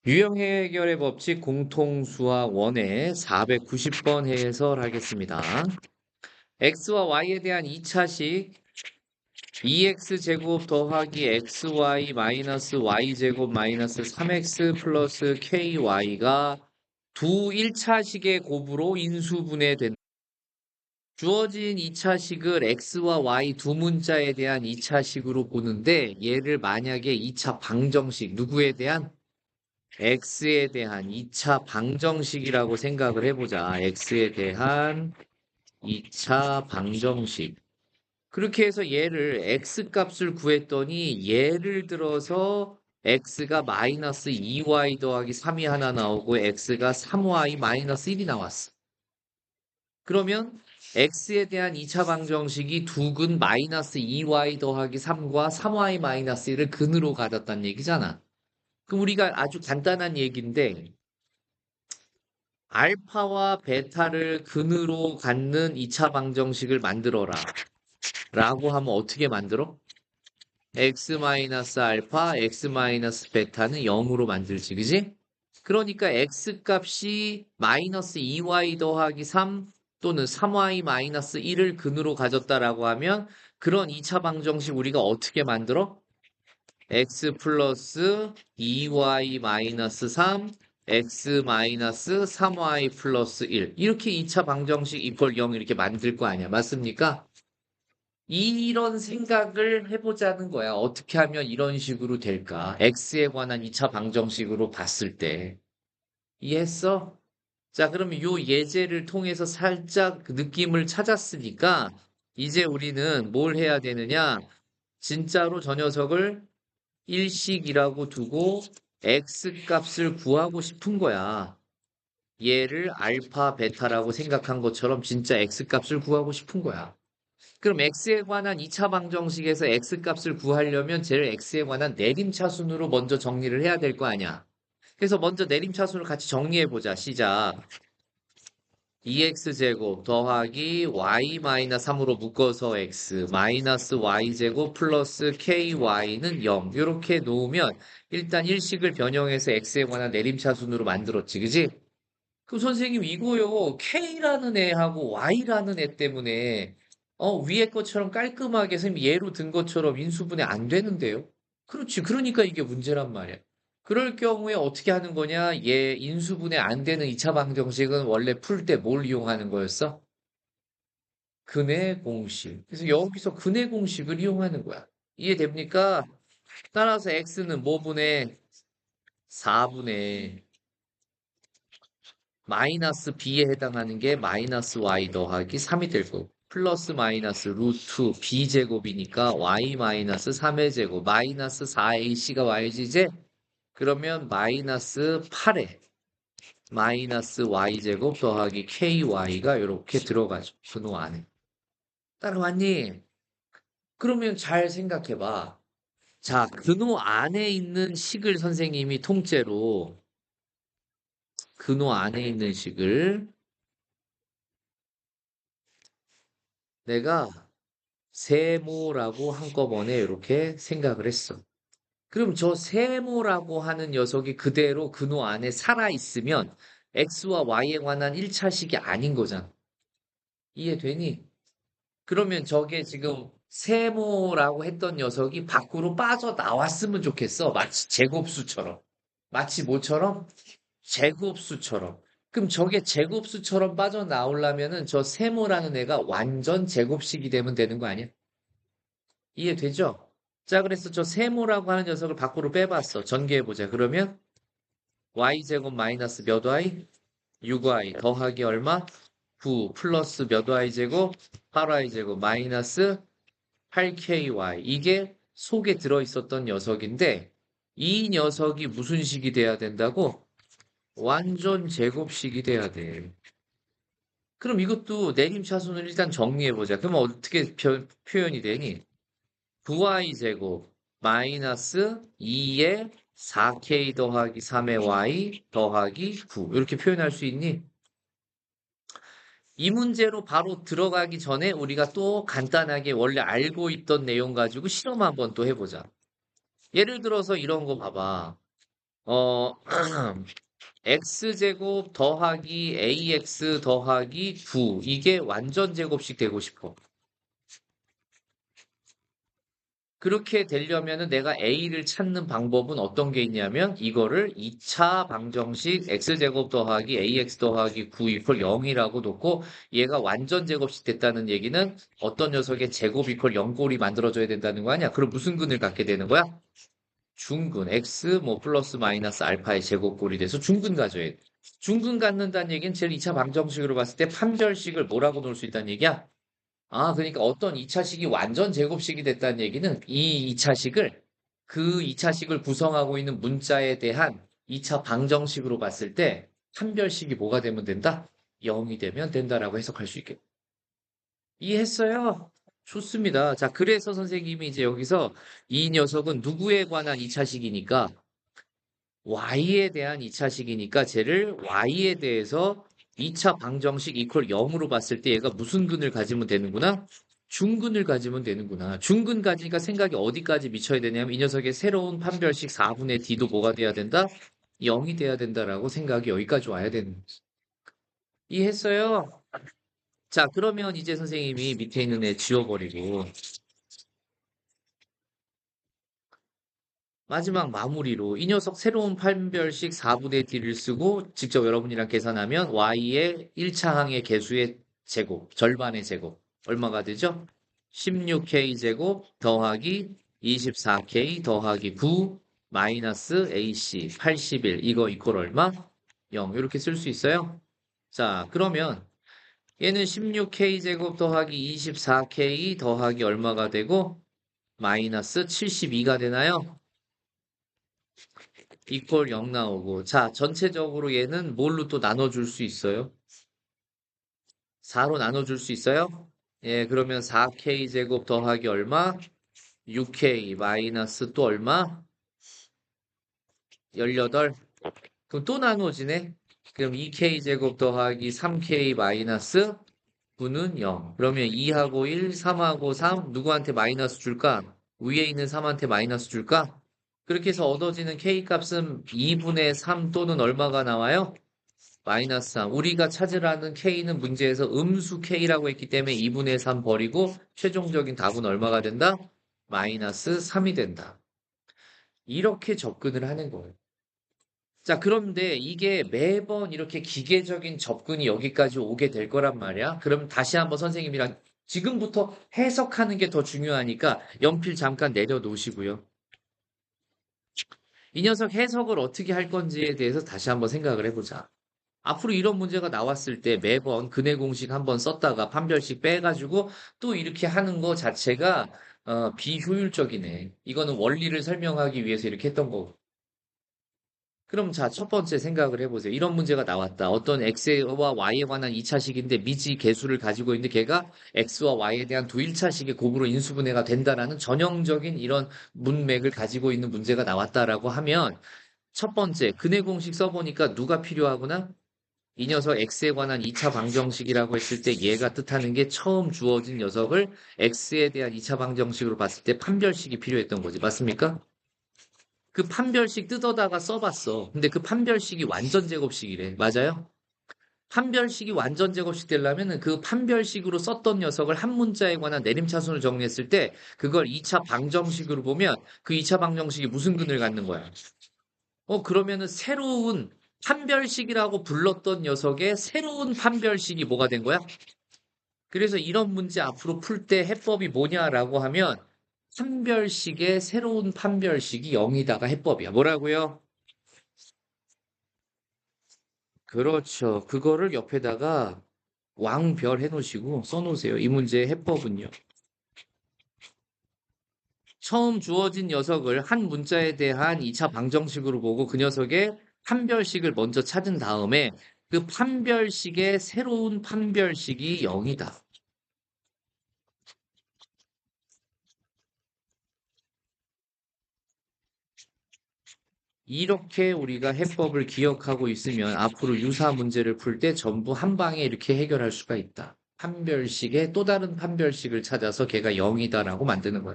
유형 해결의 법칙 공통수학 원의 490번 해설하겠습니다. x와 y에 대한 2차식 2x제곱 더하기 xy 마이너스 y제곱 마이너스 3x 플러스 ky가 두 1차식의 곱으로 인수분해된다. 주어진 2차식을 x와 y 두 문자에 대한 2차식으로 보는데 얘를 만약에 2차 방정식 누구에 대한 x에 대한 2차 방정식이라고 생각을 해보자. x에 대한 2차 방정식. 그렇게 해서 얘를 x값을 구했더니 예를 들어서 x가 마이너스 2y 더하기 3이 하나 나오고 x가 3y 마이너스 1이 나왔어. 그러면 x에 대한 2차 방정식이 두 근 마이너스 2y 더하기 3과 3y 마이너스 1을 근으로 가졌다는 얘기잖아. 그럼 우리가 아주 간단한 얘기인데 알파와 베타를 근으로 갖는 2차 방정식을 만들어라 라고 하면 어떻게 만들어? x-알파, x-베타는 0으로 만들지, 그지? 그러니까 x값이 마이너스 2y 더하기 3 또는 3y 마이너스 1을 근으로 가졌다라고 하면 그런 2차 방정식 우리가 어떻게 만들어? x 플러스 2y 마이너스 3 x 마이너스 3y 플러스 1 이렇게 2차 방정식 이퀄 0 이렇게 만들 거 아니야. 맞습니까? 이런 생각을 해보자는 거야. 어떻게 하면 이런 식으로 될까? x에 관한 2차 방정식으로 봤을 때. 이해했어? 자, 그러면 요 예제를 통해서 살짝 그 느낌을 찾았으니까 이제 우리는 뭘 해야 되느냐? 진짜로 저 녀석을 일식이라고 두고 x값을 구하고 싶은 거야. 얘를 알파, 베타라고 생각한 것처럼 진짜 x값을 구하고 싶은 거야. 그럼 x에 관한 2차 방정식에서 x값을 구하려면 쟤를 x에 관한 내림차순으로 먼저 정리를 해야 될 거 아니야. 그래서 먼저 내림차순을 같이 정리해보자. 시작. 2x제곱 더하기 y-3으로 묶어서 x 마이너스 y제곱 플러스 ky는 0 이렇게 놓으면 일단 일식을 변형해서 x에 관한 내림차순으로 만들었지, 그지? 그 선생님 이거요 k라는 애하고 y라는 애 때문에 위에 것처럼 깔끔하게 선생님 예로 든 것처럼 인수분해 안 되는데요? 그렇지. 그러니까 이게 문제란 말이야. 그럴 경우에 어떻게 하는 거냐? 얘 인수분해 안 되는 2차 방정식은 원래 풀 때 뭘 이용하는 거였어? 근해 공식. 그래서 여기서 근해 공식을 이용하는 거야. 이해됩니까? 따라서 x는 뭐 분의 4분의 마이너스 b에 해당하는 게 마이너스 y 더하기 3이 될 거고 플러스 마이너스 루트 b제곱이니까 y 마이너스 3의 제곱 마이너스 4ac가 y지제 그러면 마이너스 8에 마이너스 y제곱 더하기 ky가 이렇게 들어가죠. 분호 안에. 따라왔니? 그러면 잘 생각해봐. 자, 근호 안에 있는 식을 선생님이 통째로 근호 안에 있는 식을 내가 세모라고 한꺼번에 이렇게 생각을 했어. 그럼 저 세모라고 하는 녀석이 그대로 근호 안에 살아있으면 x와 y에 관한 1차식이 아닌 거잖아. 이해되니? 그러면 저게 지금 세모라고 했던 녀석이 밖으로 빠져나왔으면 좋겠어. 마치 제곱수처럼. 마치 뭐처럼? 제곱수처럼. 그럼 저게 제곱수처럼 빠져나오려면은 저 세모라는 애가 완전 제곱식이 되면 되는 거 아니야? 이해되죠? 자, 그래서 저 세모라고 하는 녀석을 밖으로 빼봤어. 전개해보자. 그러면 y제곱 마이너스 몇 y? 6y 더하기 얼마? 9 플러스 몇 y제곱? 8y제곱 마이너스 8ky. 이게 속에 들어있었던 녀석인데 이 녀석이 무슨 식이 돼야 된다고? 완전 제곱식이 돼야 돼. 그럼 이것도 내림차순을 일단 정리해보자. 그러면 어떻게 표현이 되니? 9y 제곱 마이너스 2의 4k 더하기 3의 y 더하기 9 이렇게 표현할 수 있니? 이 문제로 바로 들어가기 전에 우리가 또 간단하게 원래 알고 있던 내용 가지고 실험 한번 또 해보자. 예를 들어서 이런 거 봐봐. 어, x제곱 더하기 ax 더하기 9. 이게 완전 제곱식 되고 싶어. 그렇게 되려면은 내가 a를 찾는 방법은 어떤 게 있냐면 이거를 2차 방정식 x제곱 더하기 ax 더하기 9 이퀄 0이라고 놓고 얘가 완전 제곱식 됐다는 얘기는 어떤 녀석의 제곱 이퀄 0꼴이 만들어져야 된다는 거 아니야? 그럼 무슨 근을 갖게 되는 거야? 중근 x 뭐 플러스 마이너스 알파의 제곱꼴이 돼서 중근 가져야 돼. 중근 갖는다는 얘기는 제일 2차 방정식으로 봤을 때 판별식을 뭐라고 놓을 수 있다는 얘기야? 아, 그러니까 어떤 2차식이 완전 제곱식이 됐다는 얘기는 이 2차식을 그 2차식을 구성하고 있는 문자에 대한 2차 방정식으로 봤을 때 판별식이 뭐가 되면 된다? 0이 되면 된다라고 해석할 수 있겠다. 이해했어요? 좋습니다. 자, 그래서 선생님이 이제 여기서 이 녀석은 누구에 관한 2차식이니까 y에 대한 2차식이니까 쟤를 y에 대해서 2차 방정식 이퀄 0으로 봤을 때 얘가 무슨 근을 가지면 되는구나? 중근을 가지면 되는구나. 중근 가지니까 생각이 어디까지 미쳐야 되냐면 이 녀석의 새로운 판별식 4분의 d도 뭐가 돼야 된다? 0이 돼야 된다라고 생각이 여기까지 와야 되는 거지. 이해했어요? 자, 그러면 이제 선생님이 밑에 있는 애 지워버리고 마지막 마무리로 이 녀석 새로운 판별식 4분의 d를 쓰고 직접 여러분이랑 계산하면 y의 1차 항의 개수의 제곱, 절반의 제곱. 얼마가 되죠? 16k 제곱 더하기 24k 더하기 9 마이너스 ac 81. 이거 이퀄 얼마? 0. 이렇게 쓸 수 있어요? 자, 그러면 얘는 16k 제곱 더하기 24k 더하기 얼마가 되고 마이너스 72가 되나요? 이퀄 0 나오고. 자, 전체적으로 얘는 뭘로 또 나눠줄 수 있어요? 4로 나눠줄 수 있어요? 예, 그러면 4k 제곱 더하기 얼마? 6k 마이너스 또 얼마? 18. 그럼 또 나눠지네? 그럼 2k 제곱 더하기 3k 마이너스 9는 0. 그러면 2하고 1, 3하고 3, 누구한테 마이너스 줄까? 위에 있는 3한테 마이너스 줄까? 그렇게 해서 얻어지는 k 값은 2분의 3 또는 얼마가 나와요? 마이너스 3. 우리가 찾으라는 k는 문제에서 음수 k라고 했기 때문에 2분의 3 버리고 최종적인 답은 얼마가 된다? 마이너스 3이 된다. 이렇게 접근을 하는 거예요. 자, 그런데 이게 매번 이렇게 기계적인 접근이 여기까지 오게 될 거란 말이야. 그럼 다시 한번 선생님이랑 지금부터 해석하는 게 더 중요하니까 연필 잠깐 내려놓으시고요. 이 녀석 해석을 어떻게 할 건지에 대해서 다시 한번 생각을 해보자. 앞으로 이런 문제가 나왔을 때 매번 근해 공식 한번 썼다가 판별식 빼가지고 또 이렇게 하는 거 자체가 비효율적이네. 이거는 원리를 설명하기 위해서 이렇게 했던 거고. 그럼 자, 첫 번째 생각을 해보세요. 이런 문제가 나왔다. 어떤 x와 y에 관한 2차식인데 미지 계수를 가지고 있는데 걔가 x와 y에 대한 두 1차식의 곱으로 인수분해가 된다라는 전형적인 이런 문맥을 가지고 있는 문제가 나왔다라고 하면 첫 번째, 근해 공식 써보니까 누가 필요하구나? 이 녀석 x에 관한 2차 방정식이라고 했을 때 얘가 뜻하는 게 처음 주어진 녀석을 x에 대한 2차 방정식으로 봤을 때 판별식이 필요했던 거지. 맞습니까? 그 판별식 뜯어다가 써봤어. 근데 그 판별식이 완전 제곱식이래. 맞아요? 판별식이 완전 제곱식 되려면 그 판별식으로 썼던 녀석을 한 문자에 관한 내림차순을 정리했을 때 그걸 2차 방정식으로 보면 그 2차 방정식이 무슨 근을 갖는 거야? 그러면은 새로운 판별식이라고 불렀던 녀석의 새로운 판별식이 뭐가 된 거야? 그래서 이런 문제 앞으로 풀 때 해법이 뭐냐라고 하면 판별식의 새로운 판별식이 0이다가 해법이야. 뭐라고요? 그렇죠. 그거를 옆에다가 왕별 해놓으시고 써놓으세요. 이 문제의 해법은요. 처음 주어진 녀석을 한 문자에 대한 2차 방정식으로 보고 그 녀석의 판별식을 먼저 찾은 다음에 그 판별식의 새로운 판별식이 0이다. 이렇게 우리가 해법을 기억하고 있으면 앞으로 유사 문제를 풀 때 전부 한 방에 이렇게 해결할 수가 있다. 판별식의 또 다른 판별식을 찾아서 걔가 0이다라고 만드는 거야.